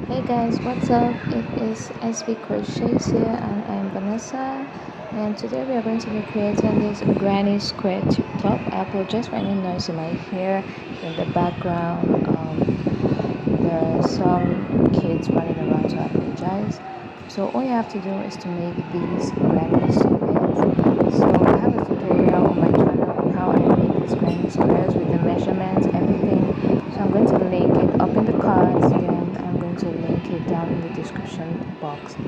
Hey guys, what's up? It is SB Crochets here, and I'm Vanessa. And today we are going to be creating this granny square tube top. I apologize for any noise you might hear in the background. There are some kids running around, so I apologize. So all you have to do is to make these granny squares. So I have a tutorial on my channel on how I make these granny squares with the measurements, everything. So I'm going to link it up in the cards, then I'm going to link it down in the description box. So I'm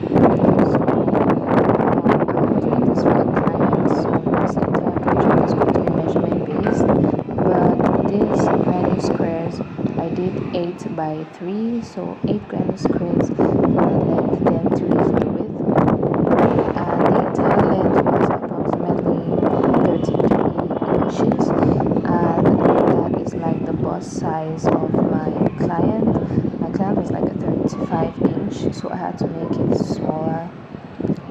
doing this for a client, so this entire project is going to be measurement based. But these granny squares, I did 8 by 3, so 8 granny squares for the length, then 3 for the width, and the entire length was approximately 33 inches, and that is like the bust size of my client. My client was like a 35 inch, so I had to make it smaller.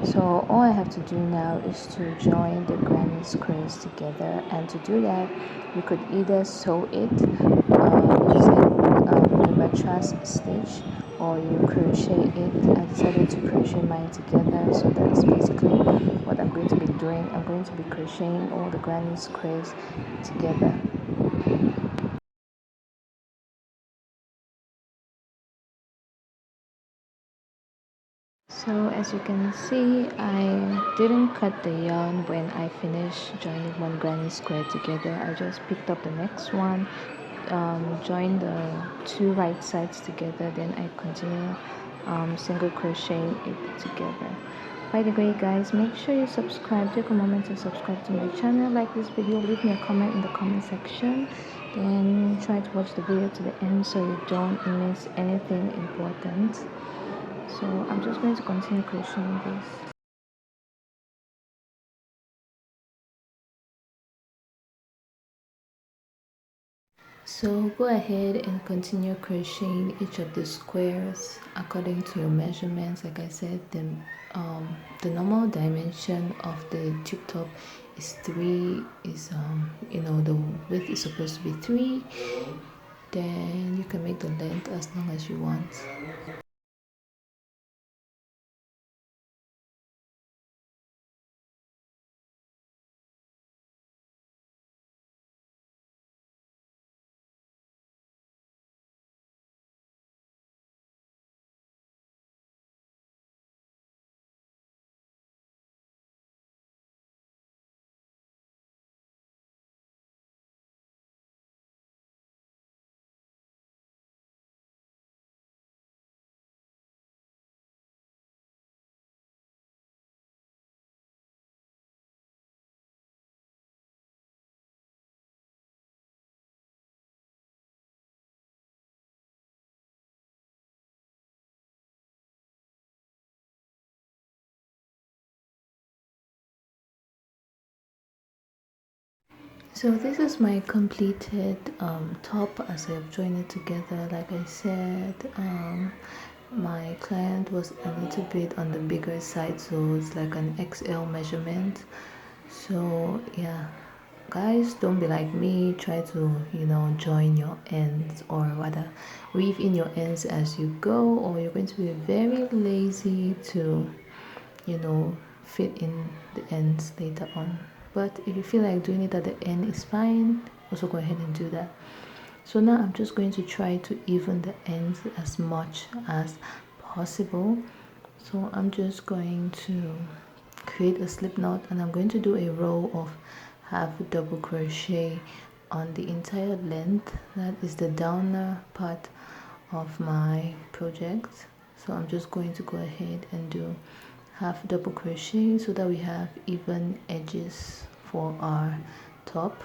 So all I have to do now is to join the granny squares together, and to do that you could either sew it using a mattress stitch, or you crochet it. I decided to crochet mine together, so that's basically what I'm going to be doing. I'm going to be crocheting all the granny squares together. So as you can see, I didn't cut the yarn when I finished joining one granny square together. I just picked up the next one, joined the two right sides together, then I continue single crocheting it together. By the way guys, make sure you subscribe. Take a moment to subscribe to my channel, like this video, leave me a comment in the comment section, then try to watch the video to the end so you don't miss anything important. So I'm just going to continue crocheting this. So go ahead and continue crocheting each of the squares according to your measurements. Like I said, the normal dimension of the tube top is 3, is the width is supposed to be 3. Then you can make the length as long as you want. So this is my completed top as I've joined it together. Like I said, my client was a little bit on the bigger side, so it's like an XL measurement. So yeah, guys, don't be like me. Try to join your ends, or rather weave in your ends as you go, or you're going to be very lazy to fit in the ends later on. But if you feel like doing it at the end is fine, also go ahead and do that. So now I'm just going to try to even the ends as much as possible. So I'm just going to create a slip knot, and I'm going to do a row of half double crochet on the entire length. That is the downer part of my project. So I'm just going to go ahead and do half double crochet so that we have even edges for our top.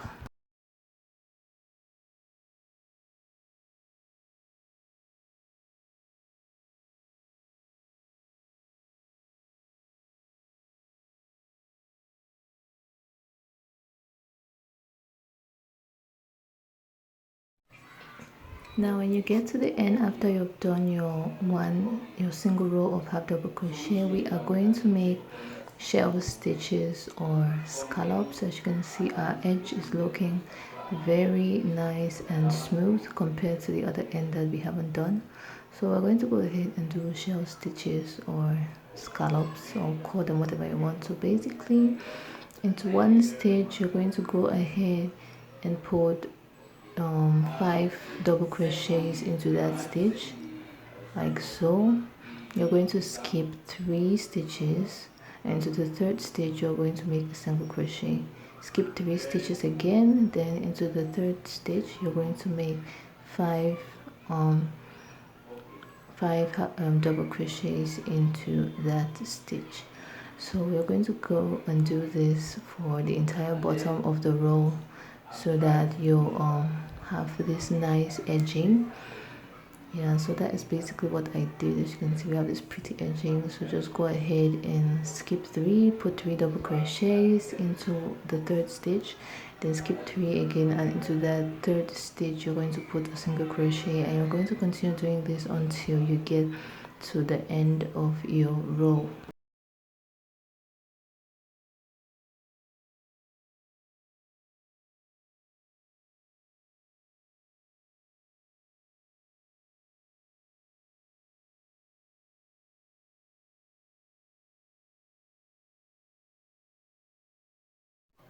Now when you get to the end, after you've done your single row of half double crochet, we are going to make shell stitches or scallops. As you can see, our edge is looking very nice and smooth compared to the other end that we haven't done. So we're going to go ahead and do shell stitches or scallops, or call them whatever you want. So basically, into one stitch you're going to go ahead and put 5 double crochets into that stitch, like so. You're going to skip 3 stitches, and to the third stitch you're going to make a single crochet. Skip 3 stitches again, then into the third stitch you're going to make 5 double crochets into that stitch. So we're going to go and do this for the entire bottom of the row, so that you have this nice edging. Yeah, so that is basically what I did. As you can see, we have this pretty edging. So just go ahead and skip 3, put 3 double crochets into the third stitch, then skip 3 again, and into that third stitch you're going to put a single crochet, and you're going to continue doing this until you get to the end of your row.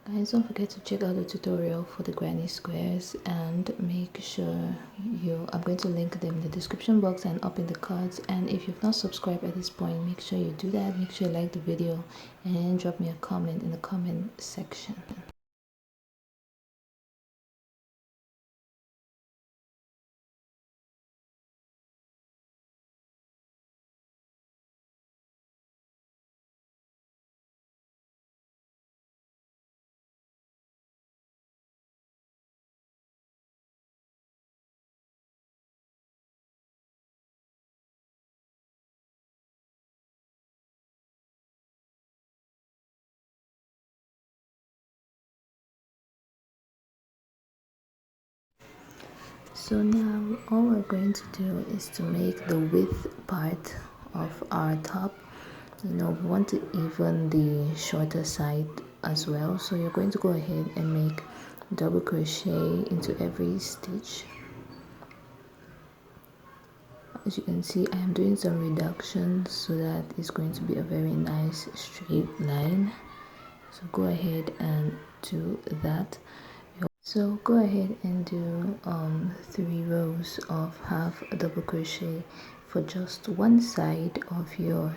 Guys, don't forget to check out the tutorial for the granny squares, and make sure I'm going to link them in the description box and up in the cards. And if you've not subscribed at this point, make sure you do that. Make sure you like the video and drop me a comment in the comment section. So now all we're going to do is to make the width part of our top. We want to even the shorter side as well. So you're going to go ahead and make double crochet into every stitch. As you can see, I am doing some reductions so that it's going to be a very nice straight line. So go ahead and do that. So go ahead and do 3 rows of half a double crochet for just one side of your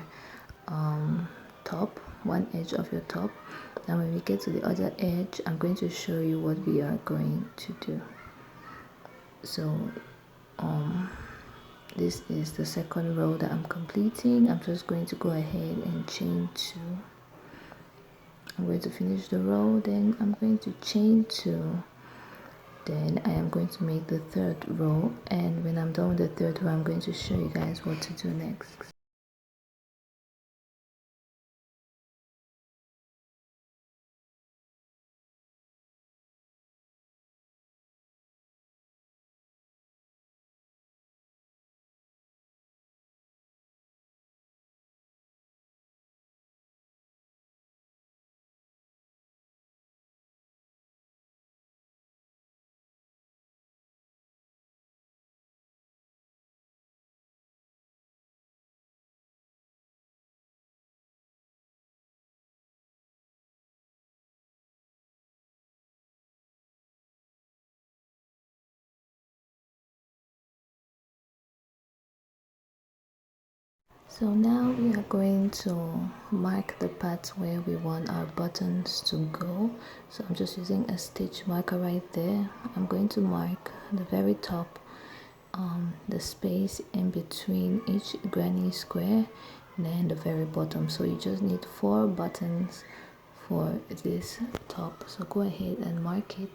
top, one edge of your top. And when we get to the other edge, I'm going to show you what we are going to do. So this is the second row that I'm completing. I'm just going to go ahead and chain 2. I'm going to finish the row, then I'm going to chain 2. Then I am going to make the third row, and when I'm done with the third row, I'm going to show you guys what to do next. So now we are going to mark the parts where we want our buttons to go. So I'm just using a stitch marker right there. I'm going to mark the very top, the space in between each granny square, and then the very bottom. So you just need 4 buttons for this top. So go ahead and mark it.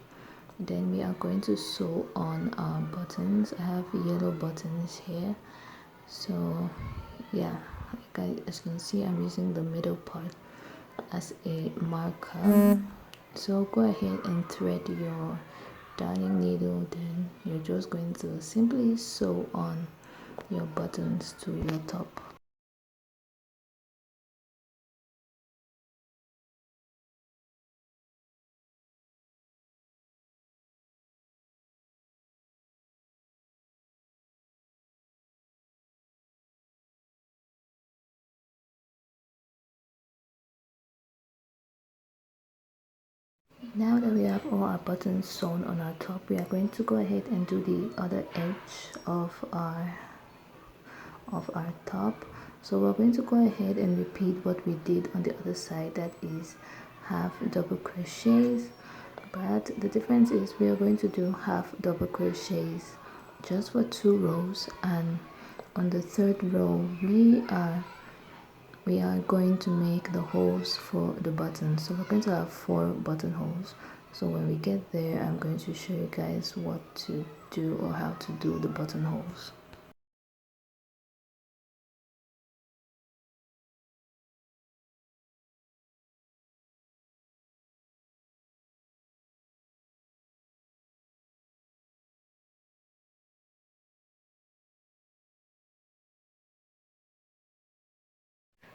Then we are going to sew on our buttons. I have yellow buttons here. So yeah, as you can see, I'm using the middle part as a marker. So go ahead and thread your darning needle, then you're just going to simply sew on your buttons to your top. Now that we have all our buttons sewn on our top, we are going to go ahead and do the other edge of our top. So we're going to go ahead and repeat what we did on the other side, that is half double crochets, but the difference is we are going to do half double crochets just for 2 rows, and on the 3rd row we are going to make the holes for the buttons. So we're going to have 4 buttonholes. So when we get there, I'm going to show you guys what to do or how to do the buttonholes.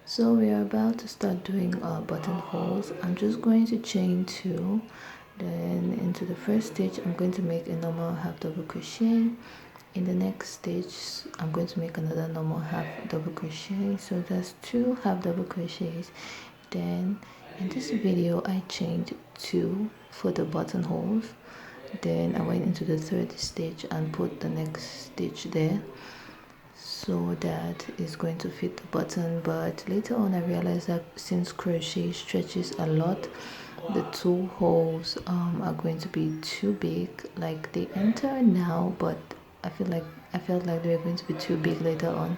So we are about to start doing our buttonholes. I'm just going to chain 2, then into the first stitch I'm going to make a normal half double crochet. In the next stitch I'm going to make another normal half double crochet, so that's 2 half double crochets. Then in this video I chained 2 for the buttonholes, then I went into the 3rd stitch and put the next stitch there, so that is going to fit the button. But later on I realized that since crochet stretches a lot, the 2 holes are going to be too big. Like they enter now, but I felt like they were going to be too big later on,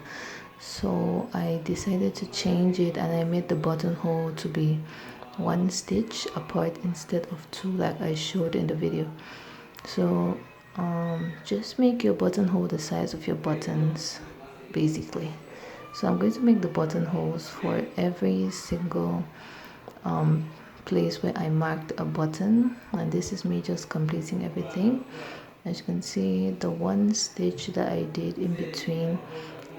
so I decided to change it, and I made the buttonhole to be 1 stitch apart instead of 2 like I showed in the video. So just make your buttonhole the size of your buttons basically. So I'm going to make the buttonholes for every single place where I marked a button, and this is me just completing everything. As you can see, the 1 stitch that I did in between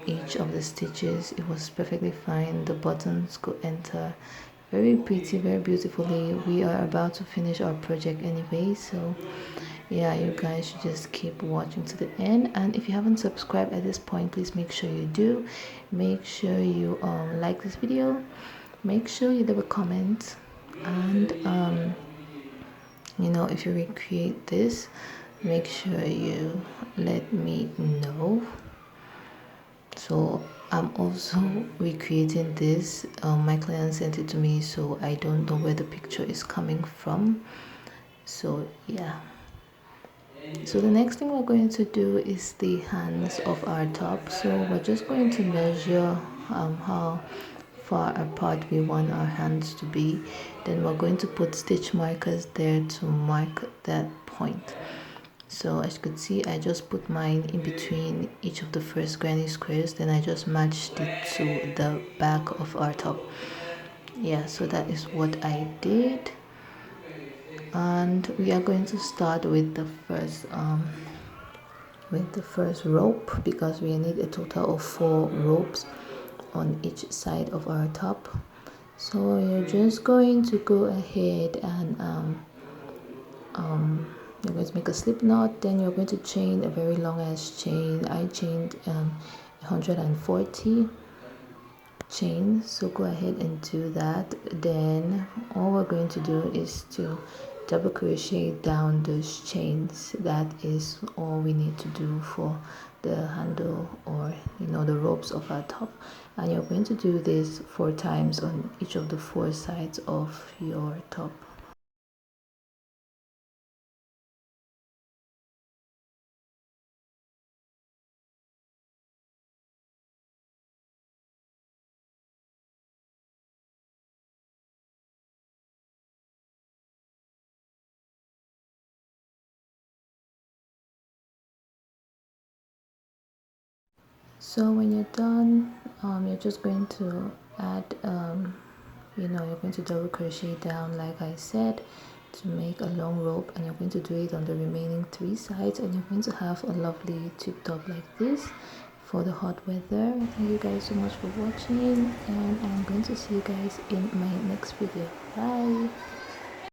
each of the stitches, it was perfectly fine. The buttons could enter very pretty, very beautifully. We are about to finish our project anyway, so yeah, you guys should just keep watching to the end. And if you haven't subscribed at this point, please make sure you do. Make sure you like this video, make sure you leave a comment, and you know, if you recreate this, make sure you let me know. So I'm also recreating this. My client sent it to me, so I don't know where the picture is coming from. So yeah. So the next thing we're going to do is the hands of our top. So we're just going to measure how far apart we want our hands to be. Then we're going to put stitch markers there to mark that point. So as you can see, I just put mine in between each of the first granny squares, then I just matched it to the back of our top. Yeah, so that is what I did. And we are going to start with the first rope, because we need a total of 4 ropes on each side of our top. So you're just going to go ahead and you're going to make a slip knot, then you're going to chain a very long ass chain. I chained 140 chains, so go ahead and do that. Then all we're going to do is to double crochet down those chains. That is all we need to do for the handle, or you know, the ropes of our top. And you're going to do this 4 times on each of the 4 sides of your top. So when you're done, you're just going to add you know, you're going to double crochet down like I said to make a long rope, and you're going to do it on the remaining 3 sides, and you're going to have a lovely tube top like this for the hot weather. Thank you guys so much for watching, and I'm going to see you guys in my next video. Bye.